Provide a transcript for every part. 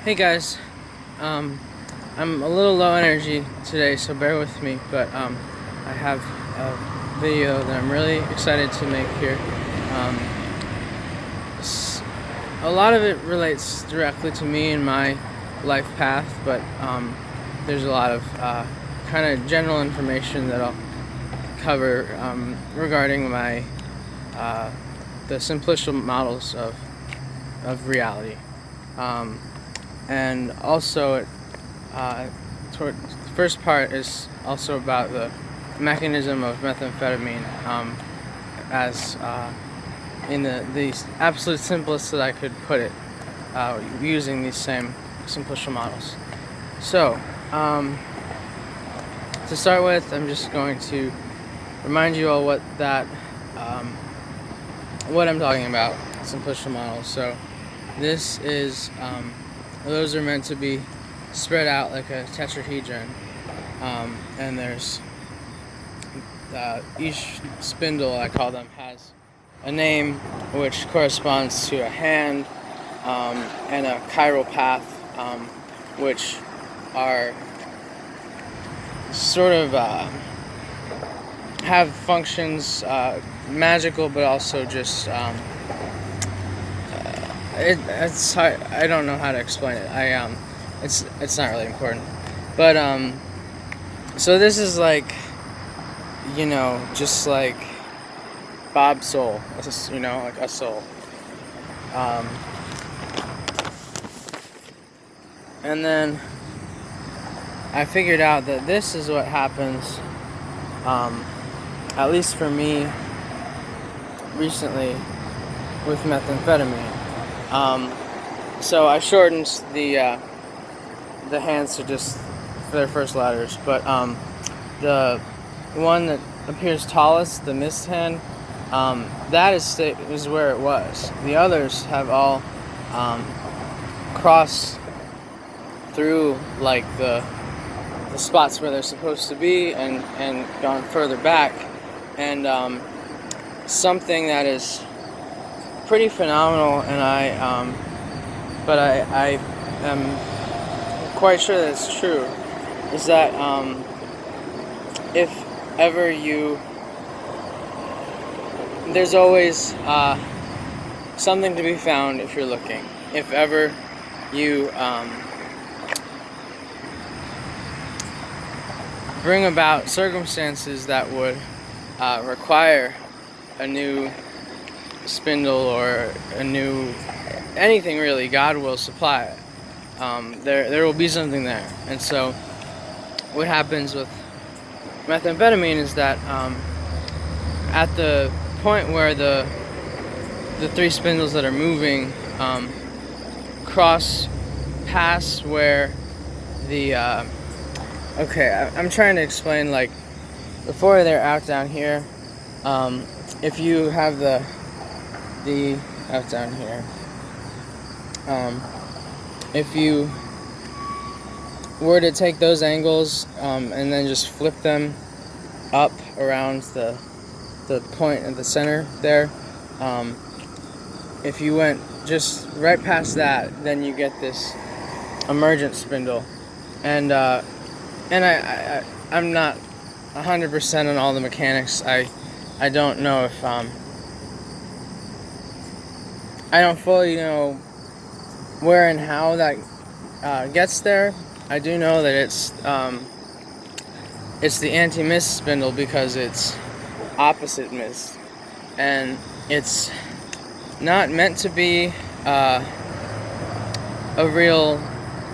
Hey guys, I'm a little low energy today, so bear with me. But I have a video that I'm really excited to make here. Um, a lot of it relates directly to me and my life path, but there's a lot of kind of general information that I'll cover regarding my the simplicial models of reality. Um, and also the first part is also about the mechanism of methamphetamine, as in the absolute simplest that I could put it, using these same simplicial models. So to start with, I'm just going to remind you all what I'm talking about, simplicial models. So this is those are meant to be spread out like a tetrahedron, and there's each spindle, I call them, has a name which corresponds to a hand, and a chiral path, which are sort of have functions, magical, but also just I don't know how to explain it. It's not really important, but so this is like, just like Bob's soul, like a soul, and then I figured out that this is what happens, at least for me recently, with methamphetamine. So I shortened the hands to just their first letters, but the one that appears tallest, the mist hand, that is where it was. The others have all crossed through like the spots where they're supposed to be, and gone further back, and something that is pretty phenomenal, and I am quite sure that it's true, is that if ever there's always something to be found if you're looking. If ever you bring about circumstances that would require a new spindle or a new anything really, God will supply it. There will be something there. And so what happens with methamphetamine is that at the point where the three spindles that are moving cross past where the I'm trying to explain, like, before they're out down here, if you have the out down here, if you were to take those angles and then just flip them up around the point at the center there, if you went just right past that, then you get this emergent spindle, and I'm not 100% on all the mechanics. I don't know if I don't fully know where and how that gets there. I do know that it's the anti-mist spindle because it's opposite mist, and it's not meant to be a real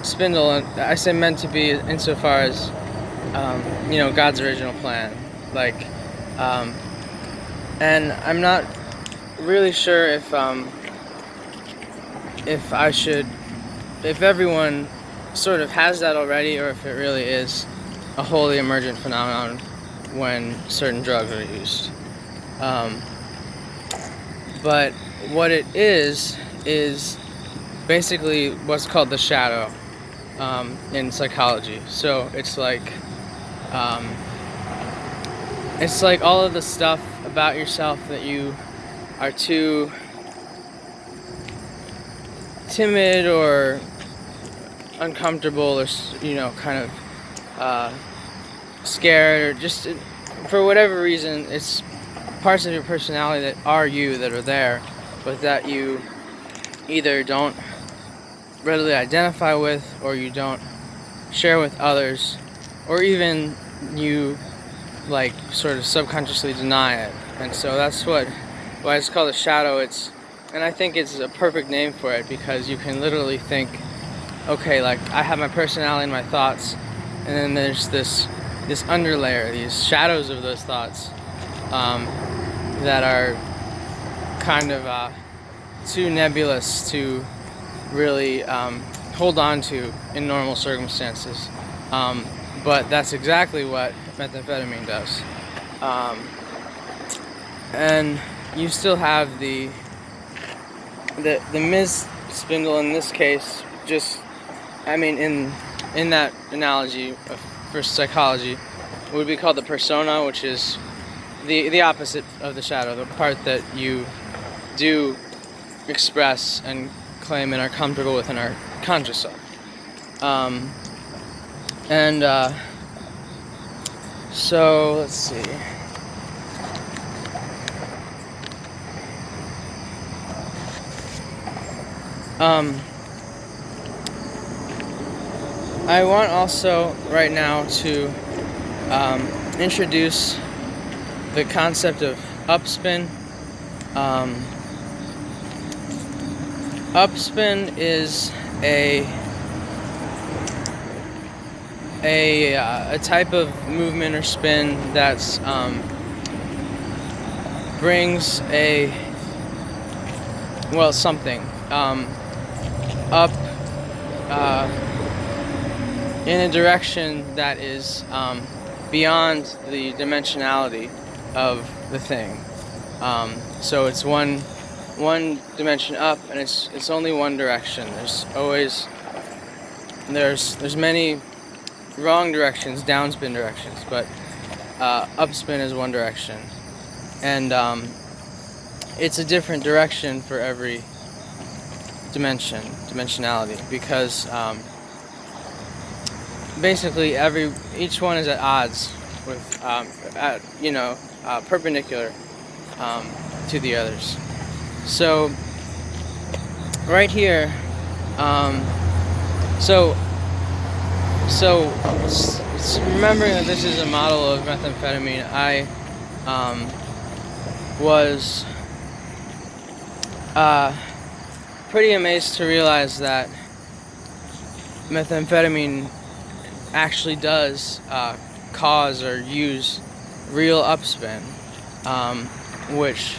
spindle. And I say meant to be insofar as God's original plan. Like, and I'm not really sure if everyone sort of has that already, or if it really is a wholly emergent phenomenon when certain drugs are used. But what it is basically what's called the shadow in psychology. So it's like all of the stuff about yourself that you are too timid or uncomfortable or kind of scared, or just for whatever reason, it's parts of your personality that are you that are there, but that you either don't readily identify with, or you don't share with others, or even you like sort of subconsciously deny it. And so that's why it's called a shadow. And I think it's a perfect name for it, because you can literally think, okay, like I have my personality and my thoughts, and then there's this underlayer, these shadows of those thoughts that are kind of too nebulous to really hold on to in normal circumstances. But that's exactly what methamphetamine does. And you still have the Ms. Spindle in this case. Just, I mean, in that analogy for psychology, would be called the persona, which is the opposite of the shadow, the part that you do express and claim and are comfortable with in our conscious self. So let's see. I want also right now to introduce the concept of upspin. Upspin is a type of movement or spin that's brings something up in a direction that is beyond the dimensionality of the thing. So it's one dimension up, and it's only one direction. There's many wrong directions, downspin directions, but upspin is one direction, and it's a different direction for every dimensionality, because basically each one is at odds with perpendicular to the others. So right here, so remembering that this is a model of methamphetamine, I was pretty amazed to realize that methamphetamine actually does cause or use real upspin, which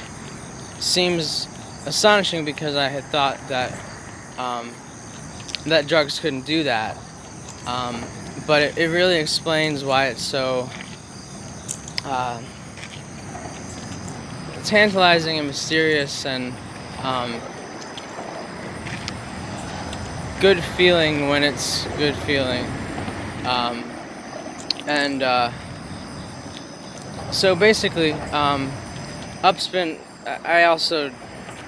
seems astonishing, because I had thought that that drugs couldn't do that. But it really explains why it's so tantalizing and mysterious, and good feeling when it's good feeling. So basically, upspin, I also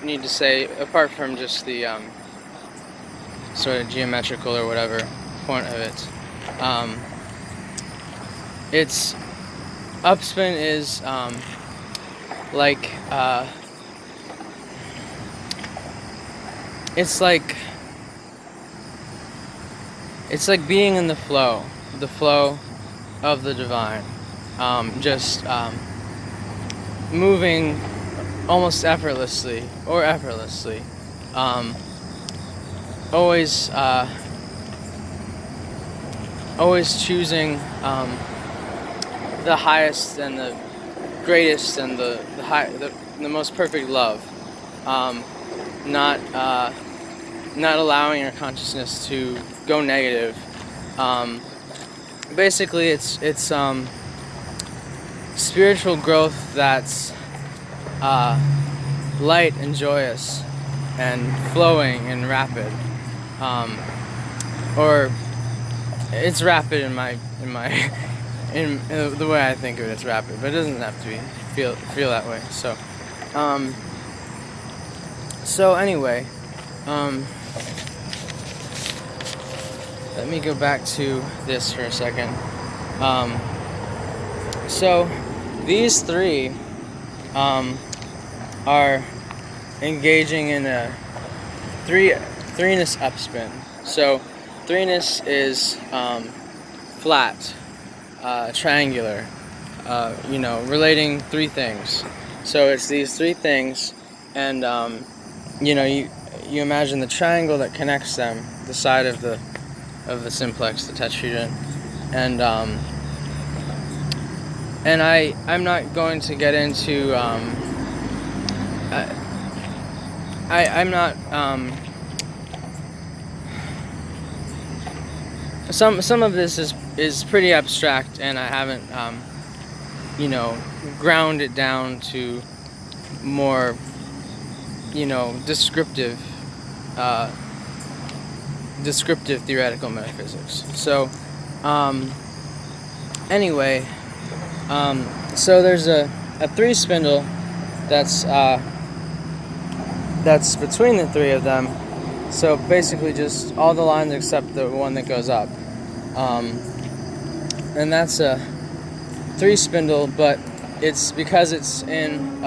need to say, apart from just the sort of geometrical or whatever point of it, it's upspin is it's like being in the flow of the divine, just moving almost effortlessly, always choosing the highest and the greatest and the most perfect love, not allowing our consciousness to go negative. Basically, it's spiritual growth that's light and joyous and flowing and rapid, or it's rapid in the way I think of it. It's rapid, but it doesn't have to be feel that way. So anyway, let me go back to this for a second. So these three are engaging in a threeness upspin. So threeness is flat, triangular, relating three things. So it's these three things, and you imagine the triangle that connects them, the side of the simplex, the tetrahedron, and I'm not going to get into I'm not some of this is pretty abstract, and I haven't ground it down to more descriptive theoretical metaphysics. So anyway, so there's a three spindle that's between the three of them. So basically just all the lines except the one that goes up. And that's a three spindle, but it's because it's in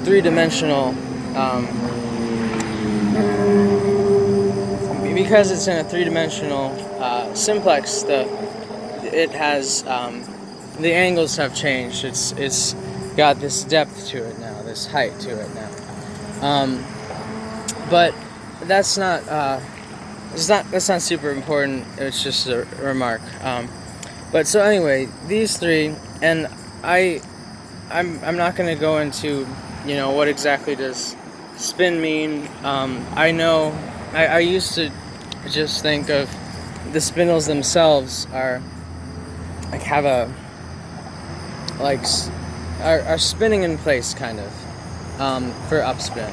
three-dimensional simplex, it has the angles have changed. It's got this depth to it now, this height to it now. But that's not super important. It's just a remark. But so anyway, these three, and I'm not going to go into what exactly does spin mean. I know I used to just think of the spindles themselves are are spinning in place kind of for upspin,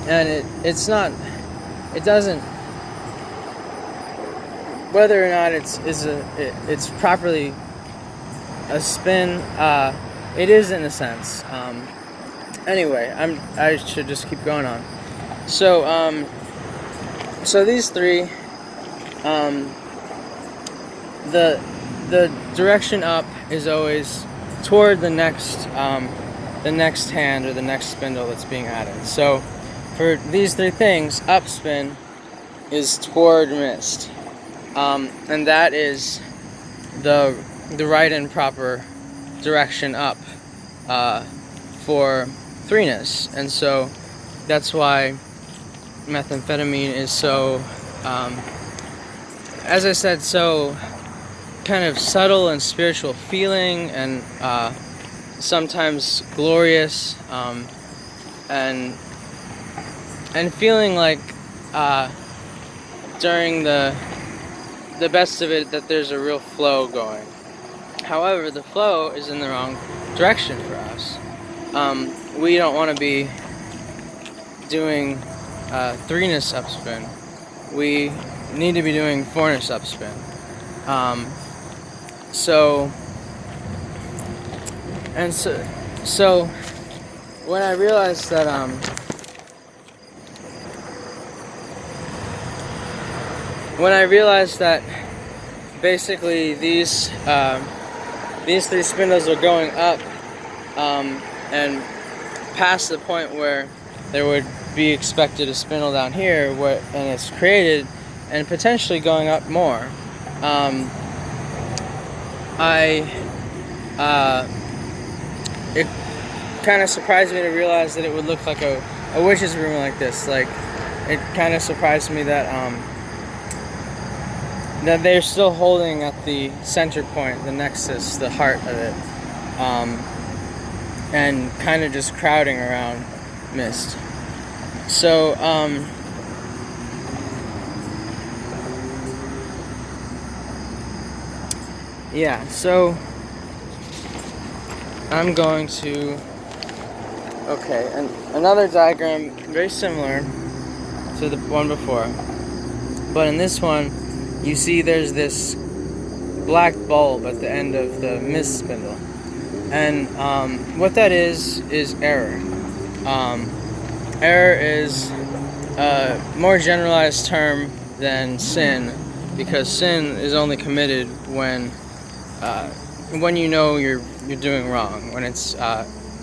and it's not. It doesn't. Whether or not it's properly a spin, it is in a sense. Anyway, I should just keep going on. So so these three, the direction up is always toward the next hand or the next spindle that's being added. So for these three things, upspin is toward mist, and that is the right and proper direction up for threeness. And so that's why methamphetamine is so, as I said, so kind of subtle and spiritual feeling, and sometimes glorious, and feeling like during the best of it that there's a real flow going. However, the flow is in the wrong direction for us. We don't want to be doing threeness upspin. We need to be doing fourness upspin. So when I realized that basically these three spindles are going up and past the point where there would be expected a spindle down here, and it's created, and potentially going up more. It kind of surprised me to realize that it would look like a witch's room like this. Like, it kind of surprised me that that they're still holding at the center point, the nexus, the heart of it, and kind of just crowding around mist. So yeah, so I'm going to, and another diagram very similar to the one before, but in this one you see there's this black bulb at the end of the mist spindle, and what that is error. Error is a more generalized term than sin, because sin is only committed when you know you're doing wrong, when it's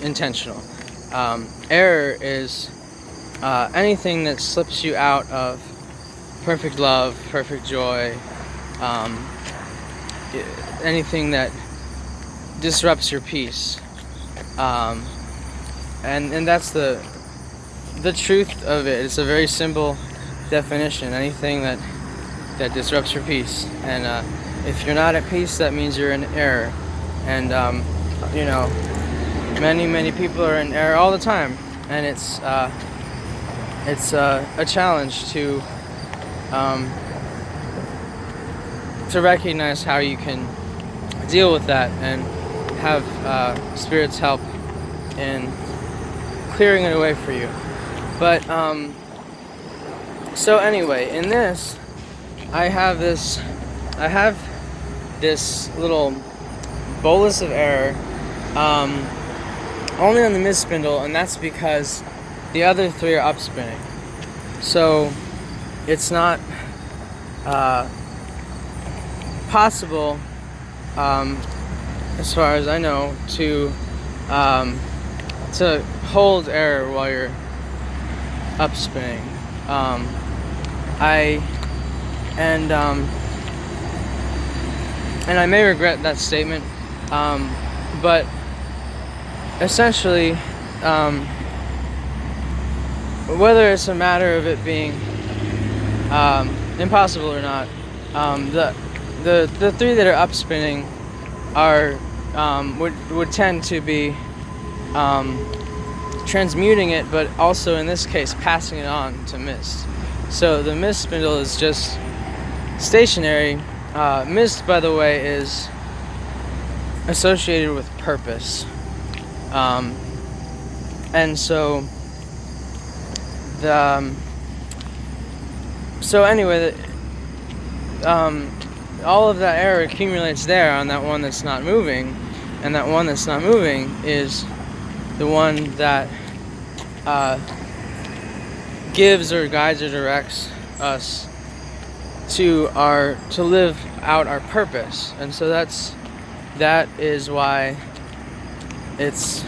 intentional. Error is anything that slips you out of perfect love, perfect joy, anything that disrupts your peace, and that's the truth of it. It's a very simple definition. Anything that disrupts your peace, and if you're not at peace, that means you're in error. And many people are in error all the time, and it's a challenge to recognize how you can deal with that and have Spirit's help in clearing it away for you. But so anyway, in this, I have this little bolus of error only on the mid spindle, and that's because the other three are up spinning. So it's not possible, as far as I know, to hold error while you're up spinning. And I may regret that statement, but essentially, whether it's a matter of it being impossible or not, the three that are up spinning are would tend to be transmuting it, but also in this case passing it on to mist. So the mist spindle is just stationary. Mist, by the way, is associated with purpose, and so anyway, all of that error accumulates there on that one that's not moving, and that one that's not moving is the one that gives or guides or directs us to live out our purpose. And so that is why it's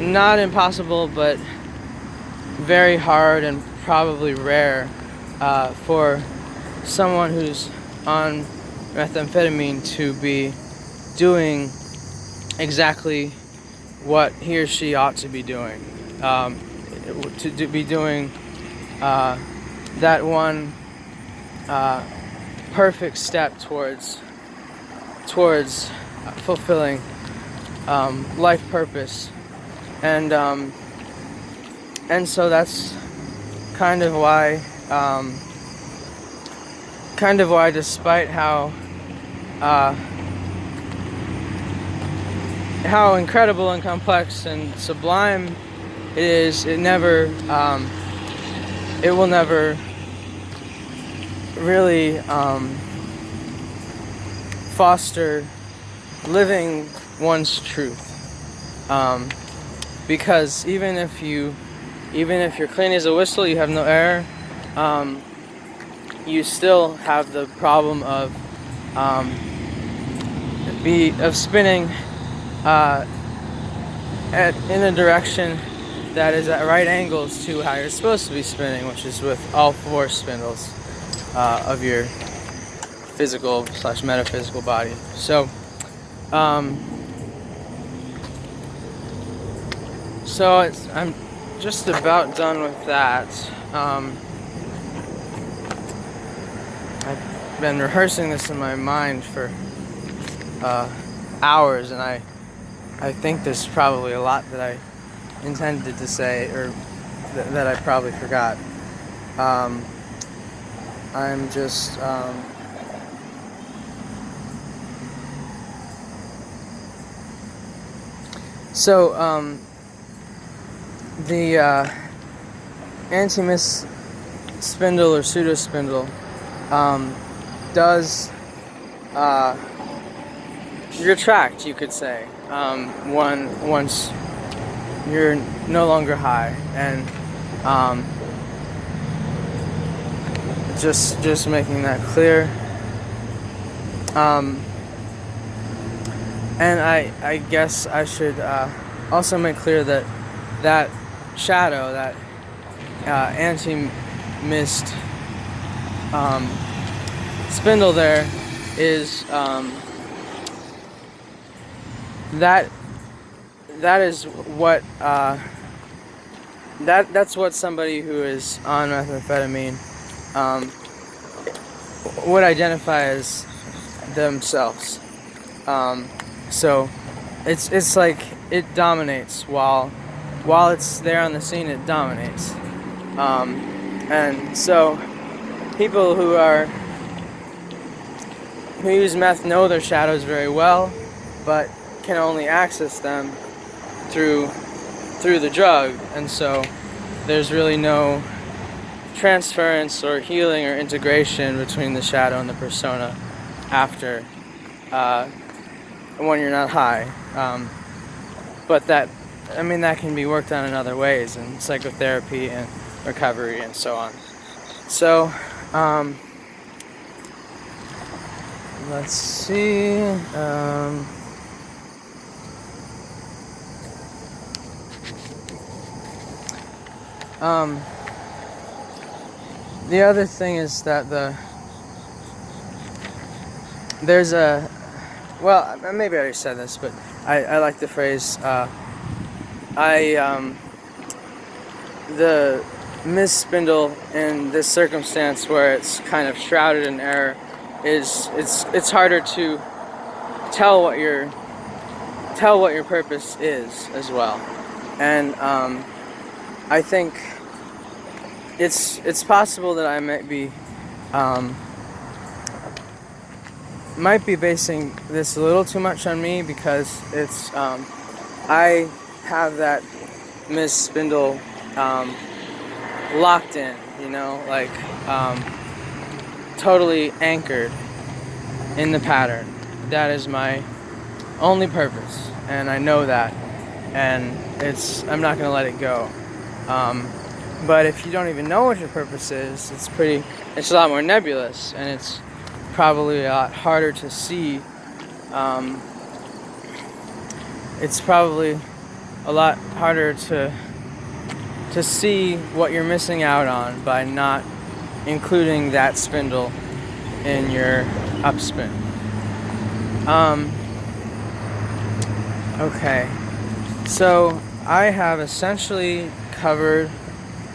not impossible, but very hard and probably rare for someone who's on methamphetamine to be doing exactly what he or she ought to be doing, to be doing that one perfect step towards fulfilling life purpose, and so that's kind of why despite how incredible and complex and sublime it is, it will never really foster living one's truth, because even if you're clean as a whistle, you have no error, you still have the problem of spinning in a direction that is at right angles to how you're supposed to be spinning, which is with all four spindles of your physical / metaphysical body. So I'm just about done with that. I've been rehearsing this in my mind for hours, and I think there's probably a lot that I intended to say, or that I probably forgot. I'm just the anti-mist spindle or pseudo spindle does retract, you could say, once you're no longer high, and just making that clear. And I guess I should also make clear that that shadow, that anti-mist spindle there, is that is what that's what somebody who is on methamphetamine would identify as themselves. So it's like it dominates while it's there on the scene. It dominates, and so people who use meth know their shadows very well, but can only access them through the drug, and so there's really no transference or healing or integration between the shadow and the persona after when you're not high. But that can be worked on in other ways, in psychotherapy and recovery and so on. So let's see. The other thing is that there's a, well, maybe I already said this, but I like the phrase, the mist spindle in this circumstance where it's kind of shrouded in error it's harder to tell what your purpose is as well. And I think it's possible that I might be basing this a little too much on me, because it's I have that mist spindle locked in, like totally anchored in the pattern. That is my only purpose, and I know that, and I'm not gonna let it go. But if you don't even know what your purpose is, it's a lot more nebulous, and it's probably a lot harder to see. It's probably a lot harder to see what you're missing out on by not including that spindle in your upspin. Okay, so I have essentially covered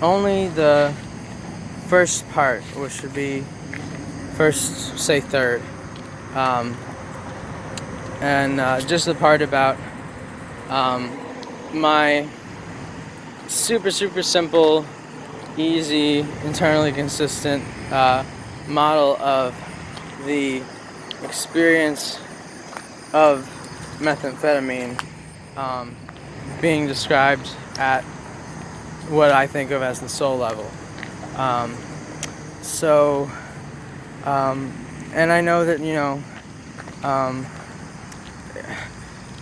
only the first part, which would be first, say third, and just the part about my super simple, easy, internally consistent model of the experience of methamphetamine being described at what I think of as the soul level. And I know that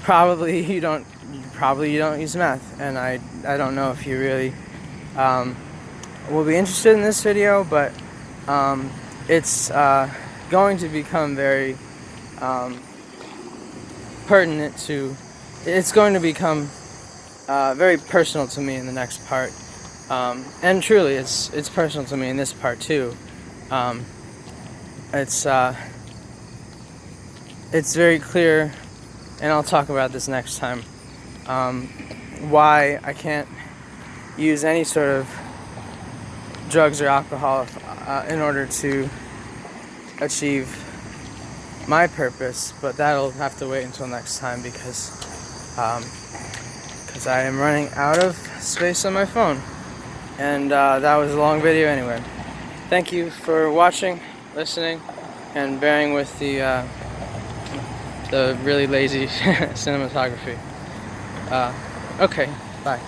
probably you don't use meth, and I don't know if you really will be interested in this video, but it's going to become very pertinent to. It's going to become very personal to me in the next part, and truly, it's personal to me in this part too. It's very clear, and I'll talk about this next time, why I can't use any sort of drugs or alcohol in order to achieve my purpose, but that'll have to wait until next time, because I am running out of space on my phone, and that was a long video anyway. Thank you for watching, listening, and bearing with the really lazy cinematography. Okay, bye.